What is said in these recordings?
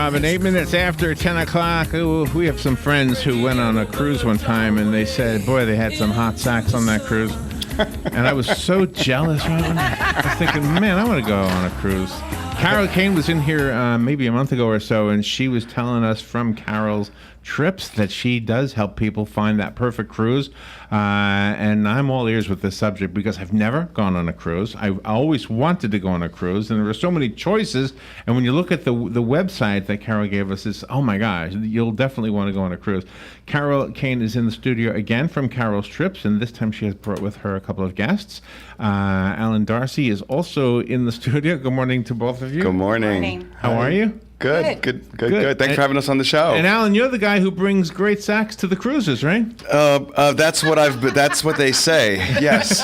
Robin. 8 minutes after 10 o'clock. Ooh, we have some friends who went on a cruise one time, and they said, boy, they had some hot sacks on that cruise. And I was so jealous, Robin. I was thinking, man, I want to go on a cruise. Carol Kane was in here maybe a month ago or so, and she was telling us from Carol's trips that she does help people find that perfect cruise. And I'm all ears with this subject because I've never gone on a cruise. I always wanted to go on a cruise, and there are so many choices. And when you look at the website that Carol gave us, it's, oh my gosh, you'll definitely want to go on a cruise. Carol Kane is in the studio again from Carol's Trips, and this time she has brought with her a couple of guests. Alan Darcy is also in the studio. Good morning to both of you. Good morning. Good morning. How are you? Good. Thanks for having us on the show. And Alan, you're the guy who brings great sacks to the cruises, right? That's what they say. Yes.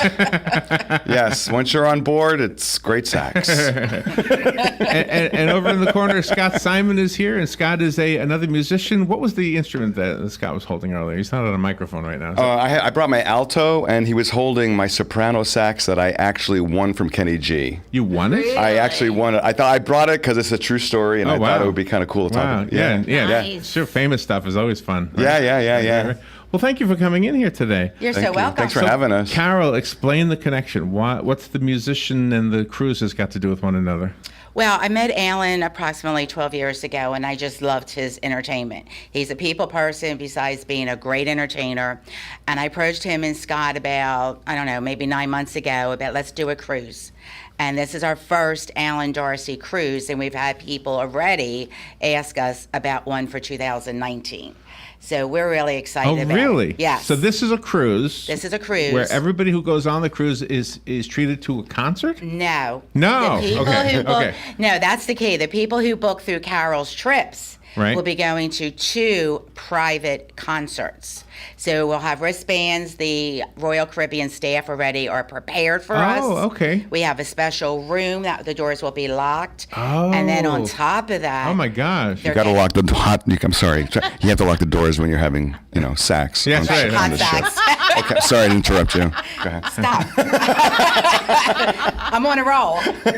Yes. Once you're on board, it's great sacks. and over in the corner, Scott Simon is here, and Scott is another musician. What was the instrument that Scott was holding earlier? He's not on a microphone right now. I brought my alto, and he was holding my soprano sax that I actually won from Kenny G. You won it? Really? I actually won it. I thought I brought it because it's a true story, and I thought it would be kind of cool to talk about. Yeah. Nice. Sure, famous stuff is always fun. Right? Yeah. Well, thank you for coming in here today. You're Thank so you. welcome. Thanks for having us. Carol, explain the connection. What's the musician and the cruises got to do with one another? Well, I met Alan approximately 12 years ago, and I just loved his entertainment. He's a people person besides being a great entertainer. And I approached him and Scott about, I don't know, maybe 9 months ago about let's do a cruise. And this is our first Alan Darcy cruise, and we've had people already ask us about one for 2019. So we're really excited about it. Oh, really? Yes. So this is a cruise. This is a cruise. Where everybody who goes on the cruise is treated to a concert? No. No. The people Okay. who book, Okay. No, that's the key. The people who book through Carol's Trips Right. will be going to 2 private concerts. So we'll have wristbands. The Royal Caribbean staff already are prepared for us. Oh, okay. We have a special room that the doors will be locked. Oh. And then on top of that, Oh my gosh. They're- You got to lock I'm sorry. You have to lock the doors when you're having, sex. Yeah, that's on right. on hot the ship. sacks. Okay. Sorry to interrupt you. Go ahead. Stop. I'm on a roll. But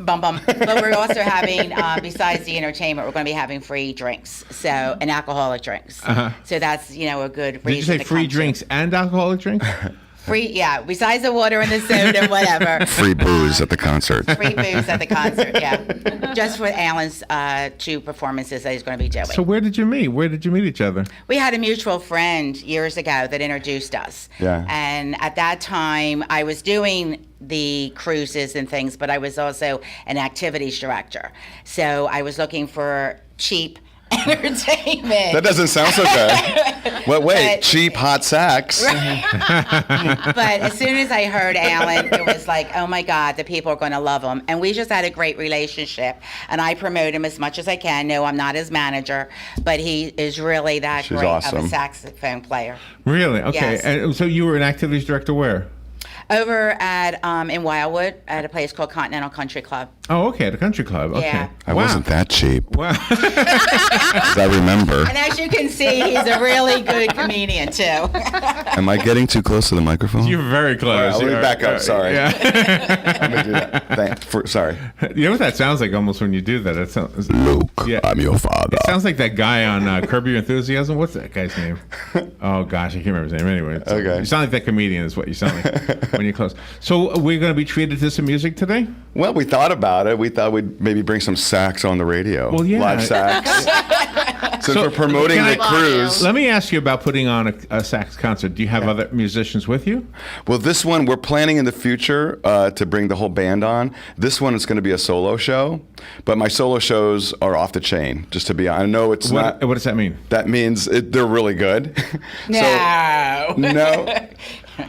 Bum. But we're also having, besides the entertainment, we're going to be having free drinks, and alcoholic drinks. Uh-huh. So that's a good reason. Did you say to free come to. drinks and alcoholic drinks? Free, yeah. Besides the water and the soda, whatever. Free booze at the concert. Free booze at the concert, yeah. Just for Alan's 2 performances that he's going to be doing. So where did you meet? Where did you meet each other? We had a mutual friend years ago that introduced us. Yeah. And at that time, I was doing the cruises and things, but I was also an activities director. So I was looking for cheap entertainment. That doesn't sound so good. Well, wait, But- cheap hot sacks. But as soon as I heard Alan, it was like, oh my God, the people are going to love him. And we just had a great relationship. And I promote him as much as I can. No, I'm not his manager, but he is really that She's great of awesome. a saxophone player. Really? Okay. Yes. And so you were an activities director where? Over at in Wildwood at a place called Continental Country Club. Oh, okay, at a country club. Okay. Yeah. I wasn't that cheap, Wow. as I remember. And as you can see, he's a really good comedian too. Am I getting too close to the microphone? You're very close. All right, let me You're- back up, sorry. Yeah. Let me do that. Sorry. You know what that sounds like almost when you do that? It sounds, Luke, Yeah. I'm your father. sounds like that guy on Curb Your Enthusiasm. What's that guy's name? Oh, gosh, I can't remember his name. Anyway. Okay. You sound like that comedian is what you sound like when you're close. So we're going to be treated to some music today? Well, we thought about it. We thought we'd maybe bring some sax on the radio. Well, yeah. Live sax. Since So, we're promoting can the I- cruise. Let me ask you about putting on a sax concert. Do you have other musicians with you? Well, this one, we're planning in the future to bring the whole band on. This one is going to be a solo show, but my solo shows are off the chain, just to be honest. I know it's not. What does that mean? That means they're really good. No. No.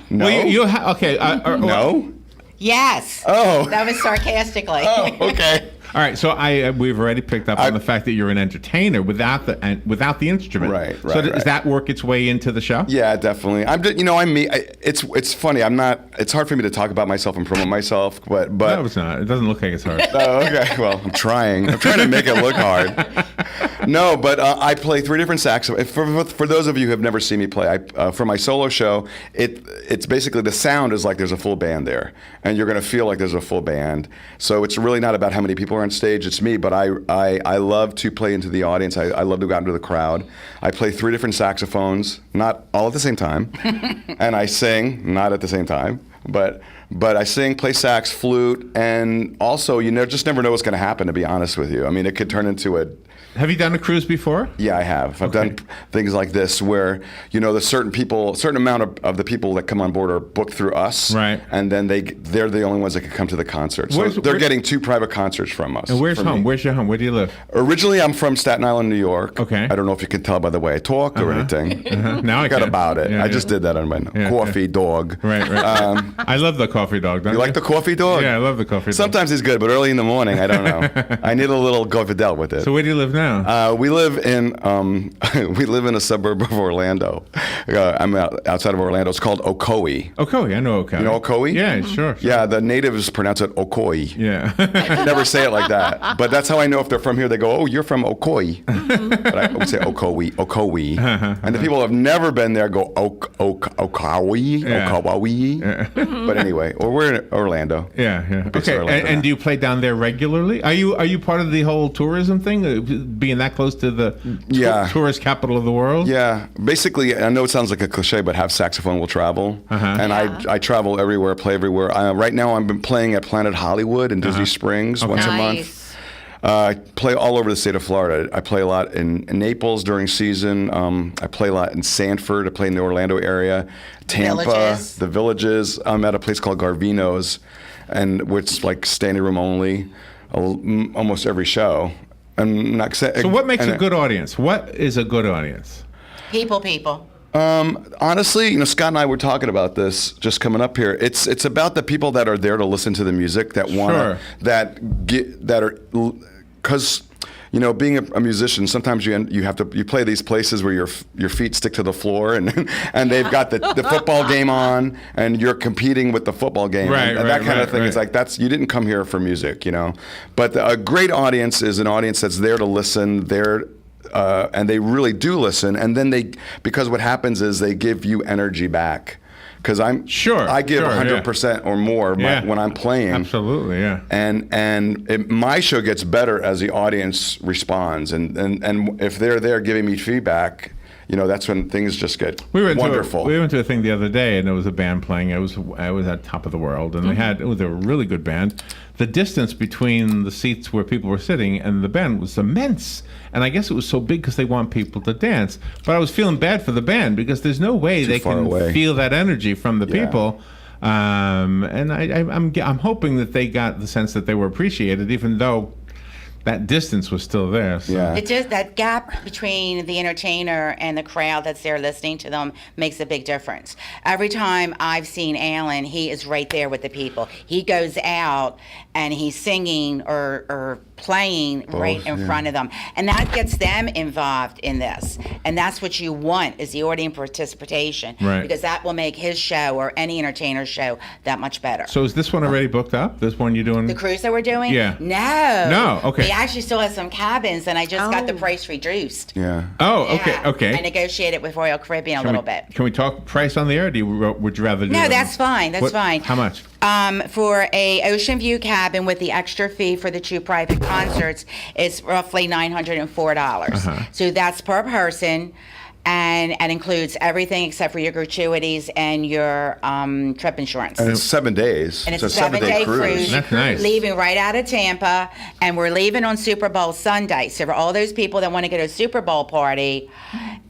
No. Well, okay. No. Yes. Oh. That was sarcastically. Oh, okay. All right, so we've already picked up on the fact that you're an entertainer without the instrument. Right, So does right. that work its way into the show? Yeah, definitely. It's funny. It's hard for me to talk about myself and promote myself, but No, it's not. It doesn't look like it's hard. Oh, okay. Well, I'm trying to make it look hard. No, but I play 3 different saxophones. For those of you who have never seen me play, for my solo show, it's basically the sound is like there's a full band there, and you're going to feel like there's a full band. So it's really not about how many people are on stage. It's me, but I love to play into the audience. I love to go out into the crowd. I play 3 different saxophones, not all at the same time, and I sing, not at the same time, but I sing, play sax, flute, and also just never know what's going to happen, to be honest with you. I mean, it could turn into a... Have you done a cruise before? Yeah, I have. I've done things like this where, there's certain amount of the people that come on board are booked through us. Right. And then they're the only ones that can come to the concert. So they're getting 2 private concerts from us. And where's home? Me. Where's your home? Where do you live? Originally, I'm from Staten Island, New York. Okay. I don't know if you can tell by the way I talk or anything. Now I got can. about it. Yeah, I just did that on my coffee dog. Right. I love the coffee dog. Don't You like the coffee dog? Yeah, I love the coffee dog. Sometimes he's good, but early in the morning, I don't know. I need a little Govidel with it. So where do you live now? We live in a suburb of Orlando. I'm outside of Orlando. It's called Ocoee. Ocoee, I know Ocoee. You know Ocoee? Yeah, sure. Yeah, the natives pronounce it Ocoee. Yeah. I never say it like that, but that's how I know if they're from here. They go, "Oh, you're from Ocoee," but I would say Ocoee. And the people who have never been there go Ocoee. But anyway, we're in Orlando. Yeah. Big Okay, Orlando, and do you play down there regularly? Are you part of the whole tourism thing, being that close to the tourist capital of the world? Yeah, basically, I know it sounds like a cliche, but half saxophone will travel, and I travel everywhere, play everywhere. Right now, I've been playing at Planet Hollywood in Disney Springs once a month. I play all over the state of Florida. I play a lot in Naples during season. I play a lot in Sanford. I play in the Orlando area, Tampa, the Villages. I'm at a place called Garvino's, and it's like standing room only, almost every show. So what makes a good audience? What is a good audience? People. Honestly, Scott and I were talking about this just coming up here. It's about the people that are there to listen to the music, that want because being a musician, sometimes you play these places where your feet stick to the floor, and they've got the football game on, and you're competing with the football game, and that kind of thing. It's like you didn't come here for music, But a great audience is an audience that's there to listen. And they really do listen, and then because what happens is they give you energy back. Because I give 100% or more when I'm playing. Absolutely, yeah. And my show gets better as the audience responds, and if they're there giving me feedback, that's when things just get wonderful. We went to a thing the other day, and there was a band playing. I was at Top of the World, and it was a really good band. The distance between the seats where people were sitting and the band was immense. And I guess it was so big because they want people to dance. But I was feeling bad for the band because there's no way they can feel that energy from the people. And I'm hoping that they got the sense that they were appreciated, even though that distance was still there. So. Yeah. It's just that gap between the entertainer and the crowd that's there listening to them makes a big difference. Every time I've seen Alan, he is right there with the people. He goes out and he's singing or playing right in front of them. And that gets them involved in this. And that's what you want, is the audience participation. Right. Because that will make his show or any entertainer's show that much better. So is this one already booked up? This one you're doing? The cruise that we're doing? Yeah. No, okay. We actually still have some cabins, and I just got the price reduced. Yeah. Oh, Yeah. okay. I negotiated with Royal Caribbean a little bit. Can we talk price on the air, or would you rather do No, that's fine. That's fine. How much? For a Ocean View cabin with the extra fee for the 2 private concerts, it's roughly $904. So that's per person, and it includes everything except for your gratuities and your trip insurance. And it's 7 days. And it's a 7-day cruise. That's nice. Leaving right out of Tampa, and we're leaving on Super Bowl Sunday. So for all those people that want to go to a Super Bowl party,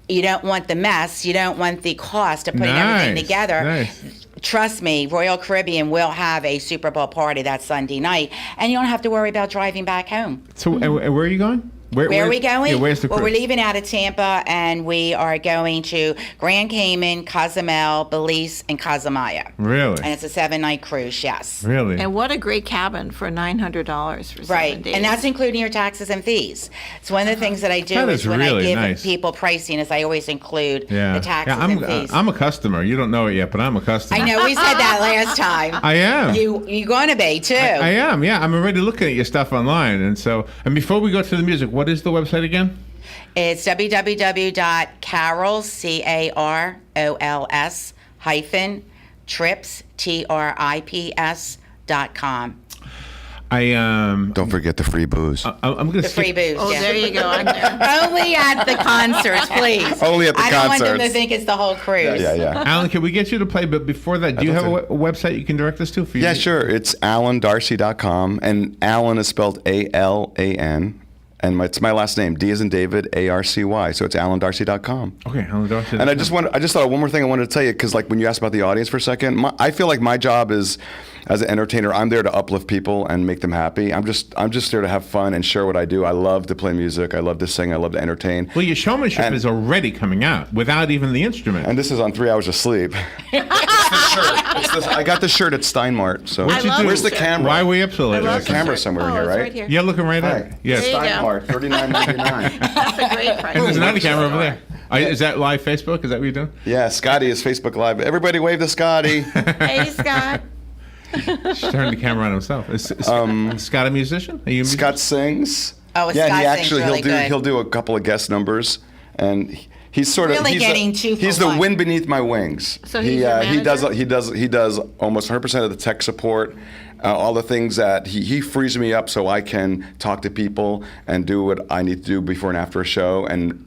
you don't want the mess, you don't want the cost of putting everything together. Nice. Trust me, Royal Caribbean will have a Super Bowl party that Sunday night, and you don't have to worry about driving back home. So and where are you going? Where are we going? Yeah, where's the cruise? Well, we're leaving out of Tampa, and we are going to Grand Cayman, Cozumel, Belize, and Cozumaya. Really? And it's a 7-night cruise, yes. Really? And what a great cabin for $900 for 7 days. And that's including your taxes and fees. So one of the things that I do That is is when really I give nice. people pricing is I always include the taxes and fees. I'm a customer. You don't know it yet, but I'm a customer. I know, we said that last time. I am. You're going to be, too. I am, yeah. I'm already looking at your stuff online. And before we go to the music, what is the website again? It's www.carols, CAROLS, trips, TRIPS.com. Don't forget the free booze. I'm going The to free booze. Oh, yeah. there you go. On there. Only at the concerts, please. Only at the I don't want them to concerts. think it's the whole cruise. Yeah. Alan, can we get you to play? But before that, do you have a thought website you can direct us to? For Yeah, you? sure. It's alandarcy.com, and Alan is spelled ALAN, and it's my last name, D as in David, ARCY. So it's alandarcy.com. Okay, Alan Darcy. And I just thought of one more thing I wanted to tell you, because like when you asked about the audience for a second, I feel like my job is, as an entertainer, I'm there to uplift people and make them happy. I'm just there to have fun and share what I do. I love to play music. I love to sing. I love to entertain. Well, your showmanship And- is already coming out without even the instrument. And this is on 3 hours of sleep. It's the shirt. I got the shirt at Steinmart. So What'd you love do? where's the shirt. camera? Why are we up so late? I love The camera's shirt. somewhere in here, it's right? right here. Yeah, looking right at Hi. it. Yes. There you go. Steinmart, $39.99. That's a great price. And there's another camera over there. Is that live Facebook? Is that what you're doing? Yeah, Scotty is Facebook Live. Everybody wave to Scotty. Hey, Scott. Just turned the camera on himself. Is Scott a musician? Are you a musician? Scott sings. Oh, yeah, Scott he sings actually really good. he'll do a couple of guest numbers, and he's sort of Really he's getting two for he's the one. wind beneath my wings. So he's your he does manager? he does almost 100% of the tech support. All the things that he frees me up so I can talk to people and do what I need to do before and after a show. And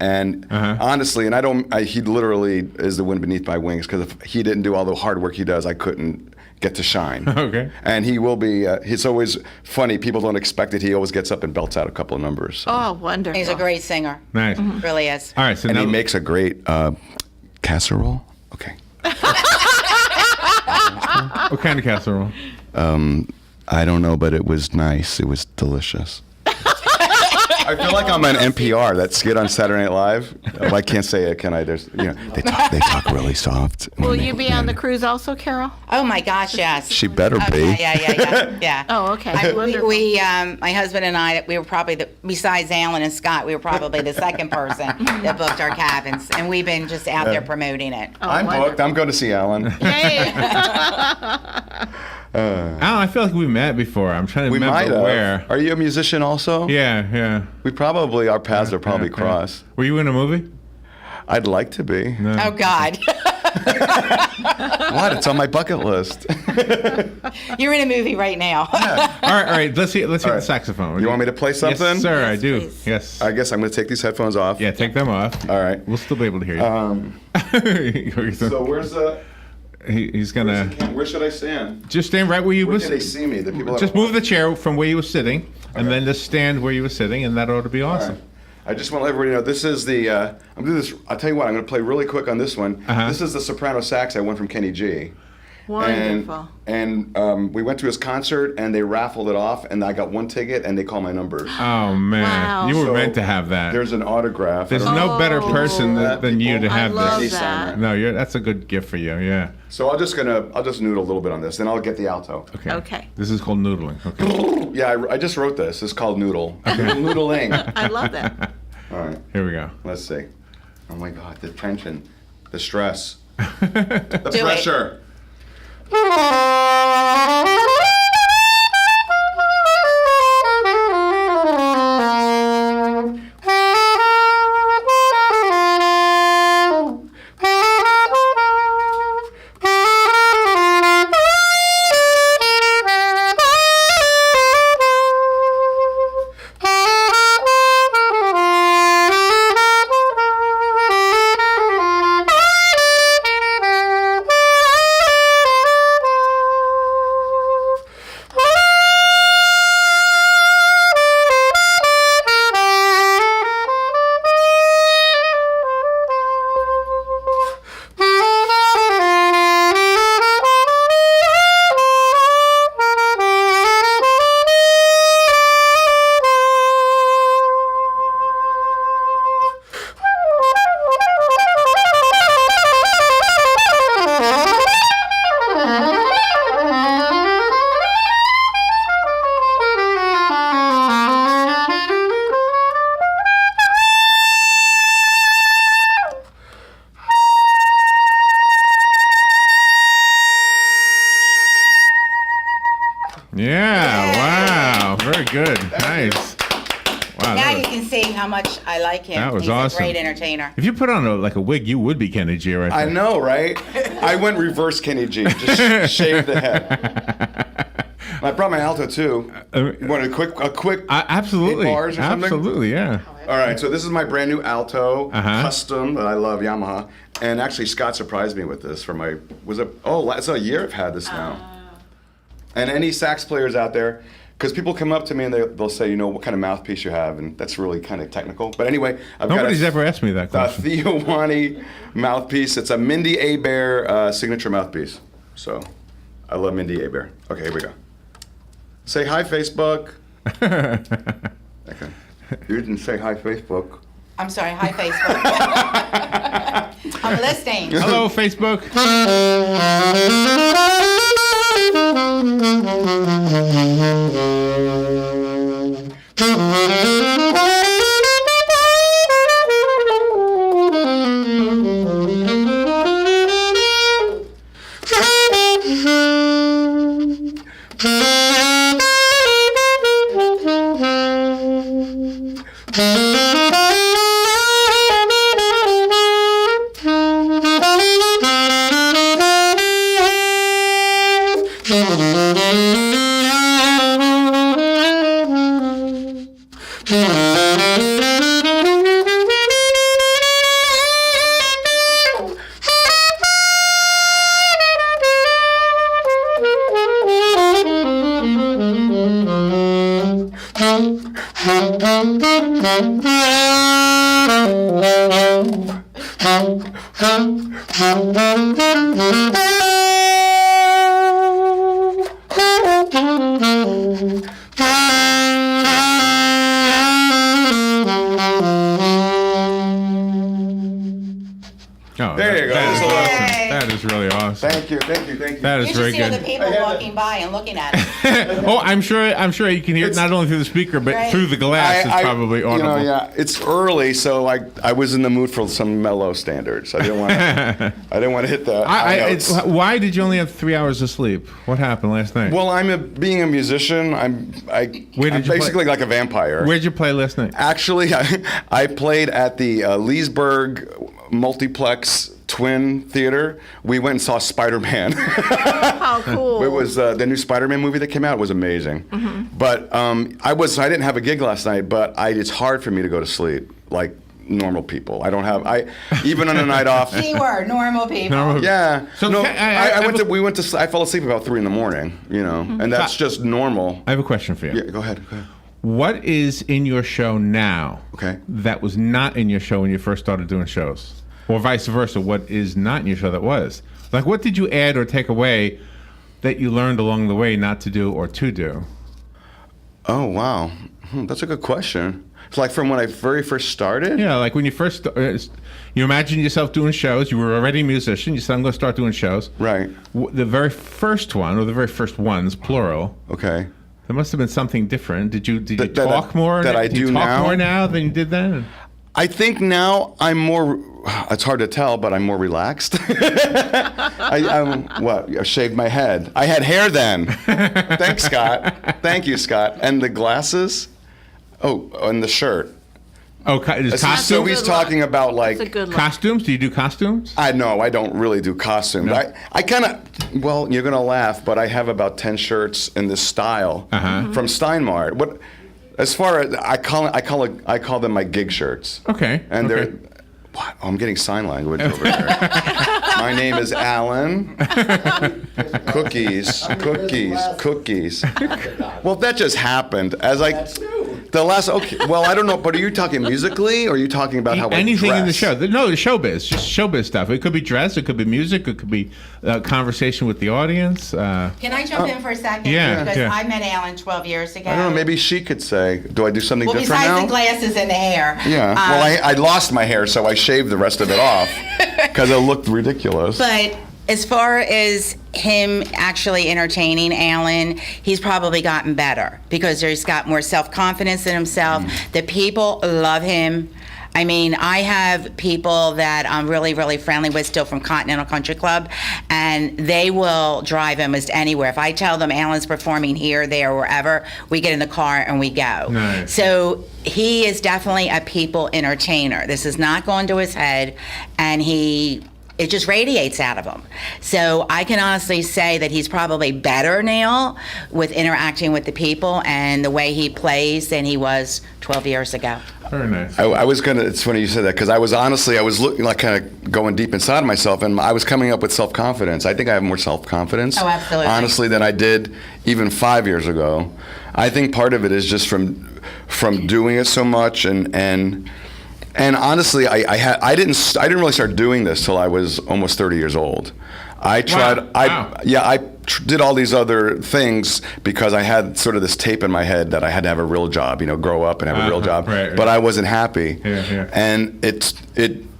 honestly, and he literally is the wind beneath my wings, because if he didn't do all the hard work he does, I couldn't get to shine. Okay. And he will be. He's always funny. People don't expect it. He always gets up and belts out a couple of numbers. So. Oh, wonderful. He's a great singer. Nice. Really is. All right. So And now he makes a great casserole. Okay. what kind of casserole? I don't know, but it was nice. It was delicious. I feel like I'm on NPR, that skit on Saturday Night Live. Oh, I can't say it, can I? There's, they talk really soft. Will you be on the cruise also, Carol? Oh my gosh, yes. She better Oh, be. Yeah. Oh, okay. Wonderful. My husband and I, we were probably besides Alan and Scott, we were probably the second person that booked our cabins, and we've been just out there promoting it. I'm booked. I'm going to see Alan. Yay. Alan, I feel like we met before. I'm trying to We might remember have. where. Are you a musician also? Yeah. Our paths are probably Yeah. crossed. Were you in a movie? I'd like to be. No. Oh God, What? It's on my bucket list. you're in a movie right now. All right. Let's hear the right. saxophone. You want me to play something? Yes, sir. I Yes, do. please. Yes. I guess I'm going to take these headphones off. Yeah. Take them off. All right. We'll still be able to hear you. So where's the? He's gonna Where should I stand? just stand right where you Where was. can they see me? The people. Just move the chair from where you were sitting, and then just stand where you were sitting, and that ought to be All awesome. right. I just want to let everybody know this is the. I'm doing this. I'll tell you what. I'm going to play really quick on this one. Uh-huh. This is the soprano sax I won from Kenny G. Wonderful. And we went to his concert and they raffled it off, and I got one ticket and they called my numbers. Oh man, Wow. you were So, meant to have that. There's an autograph. There's I don't know. no better Oh. person than you to I have love this. that. No, that's a good gift for you. Yeah. So I'll just noodle a little bit on this, then I'll get the alto. Okay. Okay. This is called noodling. Okay. Yeah, I just wrote this. It's called Noodle. Noodling. I love that. All right, Here we go. let's see. Oh my God, the tension, the stress, the Do it. pressure. Yeah. Wow. Very good. Nice. Wow. Now that you was- can see me how much I like him. That was He's awesome. a great entertainer. If you put on a wig, you would be Kenny G right I there. know, right? I went reverse Kenny G, just shaved the head. I brought my alto too. You want a quick Absolutely. 8 bars or something? Absolutely, yeah. All right, so this is my brand new alto, Uh-huh. custom that I love, Yamaha. And actually, Scott surprised me with this for my it's a year I've had this now. And any sax players out there, because people come up to me and they'll say, what kind of mouthpiece you have, and that's really kind of technical. But anyway, Nobody's ever asked me that a question. Theowani mouthpiece. It's a Mindy Abair signature mouthpiece. So I love Mindy Abair. Okay, here we go. Say hi, Facebook. Okay. You didn't say hi, Facebook. I'm sorry. Hi, Facebook. I'm listening. Hello, Facebook. Oh, There you go. That is Yay. awesome. That is really awesome. Thank you. That is You very should see good. other people walking by and looking at it. Oh, I'm sure you can hear it not only through the speaker, but Right. through the glass. It's probably audible. It's early, so I was in the mood for some mellow standards. I didn't want to hit the high notes. Why did you only have 3 hours of sleep? What happened last night? Well, being a musician, I'm Where did you basically like a vampire. Where'd you play last night? Actually, I played at the Leesburg Multiplex Twin Theater. We went and saw Spider-Man. How cool. It was the new Spider-Man movie that came out. It was amazing. But I didn't have a gig last night, but it's hard for me to go to sleep like normal people. Even on a night off. Keyword, normal people. Normal- Yeah. So no, I I fell asleep about 3 in the morning, and that's just normal. I have a question for you. Yeah, go ahead. What is in your show now Okay. that was not in your show when you first started doing shows? Or vice versa, what is not in your show that was? Like, what did you add or take away that you learned along the way not to do or to do? Oh, wow. That's a good question. It's like from when I very first started? Yeah, like when you first, you imagined yourself doing shows, you were already a musician, you said, I'm going to start doing shows. Right. The very first one, or the very first ones, plural, Okay. there must have been something different. Did you That talk more? that I do you do talk now? more now than you did then? I think now I'm more, it's hard to tell, but I'm more relaxed. I shaved my head. I had hair then. Thanks, Scott. Thank you, Scott. And the glasses? Oh, and the shirt. Oh, is So costumes? he's talking about like, That's a good look. Costumes? Do you do costumes? I don't really do costumes. No. I kind of, well, you're going to laugh, but I have about 10 shirts in this style from Steinmart. As far as I call them my gig shirts. Okay. And okay. they're what? Oh, I'm getting sign language over here. My name is Alan. Cookies. Well, that just happened as the last. Okay. Well, I don't know, but are you talking musically, or are you talking about how I anything in the dress? show? No, the showbiz, just showbiz stuff. It could be dress, it could be music, it could be conversation with the audience. Can I jump in for a second? Yeah, Because yeah. I met Alan 12 years ago. I don't know. Maybe she could say, "Do I do something Well, different besides now?" the glasses and the hair. Yeah. Well, I lost my hair, so I shaved the rest of it off because it looked ridiculous. But as far as him actually entertaining Alan, he's probably gotten better because he's got more self-confidence in himself. The people love him. I mean, I have people that I'm really, really friendly with still from Continental Country Club, and they will drive almost anywhere. If I tell them Alan's performing here, there, wherever, we get in the car and we go. Nice. So he is definitely a people entertainer. This is not going to his head, and it just radiates out of him. So I can honestly say that he's probably better now with interacting with the people and the way he plays than he was 12 years ago. Very nice. I was gonna. It's funny you said that, because I was looking, like, kind of going deep inside of myself, and I was coming up with self-confidence. I think I have more self-confidence, Oh, absolutely. honestly, than I did even 5 years ago. I think part of it is just from doing it so much, and honestly, I didn't really start doing this till I was almost 30 years old. I tried. Wow. I did all these other things because I had sort of this tape in my head that I had to have a real job, grow up and have a real job. Right. But I wasn't happy. Yeah. And it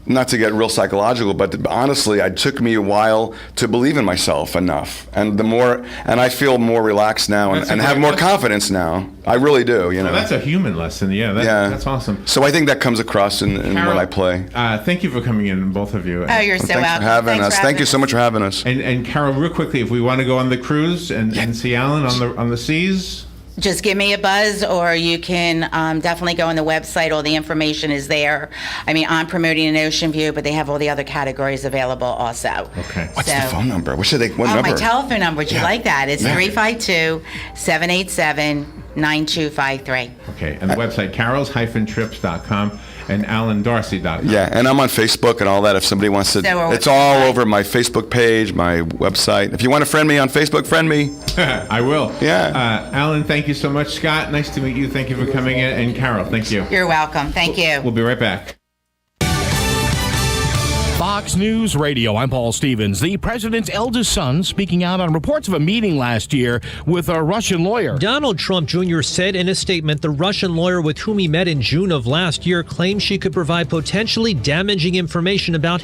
not to get real psychological, but honestly, it took me a while to believe in myself enough. And I feel more relaxed now and have more confidence now. I really do. Well, that's a human lesson. Yeah, that's awesome. So I think that comes across in when I play. Thank you for coming in, both of you. Oh, you're so welcome. Thanks for having us. Thank you so much for having us. And Carol, real quickly, if we want to go on the cruise and see Alan on the seas. Just give me a buzz, or you can definitely go on the website. All the information is there. I mean, I'm promoting an Ocean View, but they have all the other categories available also. Okay. What's the phone number? What number? My telephone number. Would you like that? It's 352-787-9253. Okay. And the website, carols-trips.com and alandarcy.com. Yeah, and I'm on Facebook and all that if somebody wants to. It's all over my Facebook page, my website. If you want to friend me on Facebook, friend me. I will. Yeah. Alan, thank you so much. Scott, nice to meet you. Thank you for coming in. And Carol, thank you. You're welcome. Thank you. We'll be right back. Fox News Radio, I'm Paul Stevens. The president's eldest son speaking out on reports of a meeting last year with a Russian lawyer. Donald Trump Jr. said in a statement the Russian lawyer with whom he met in June of last year claimed she could provide potentially damaging information about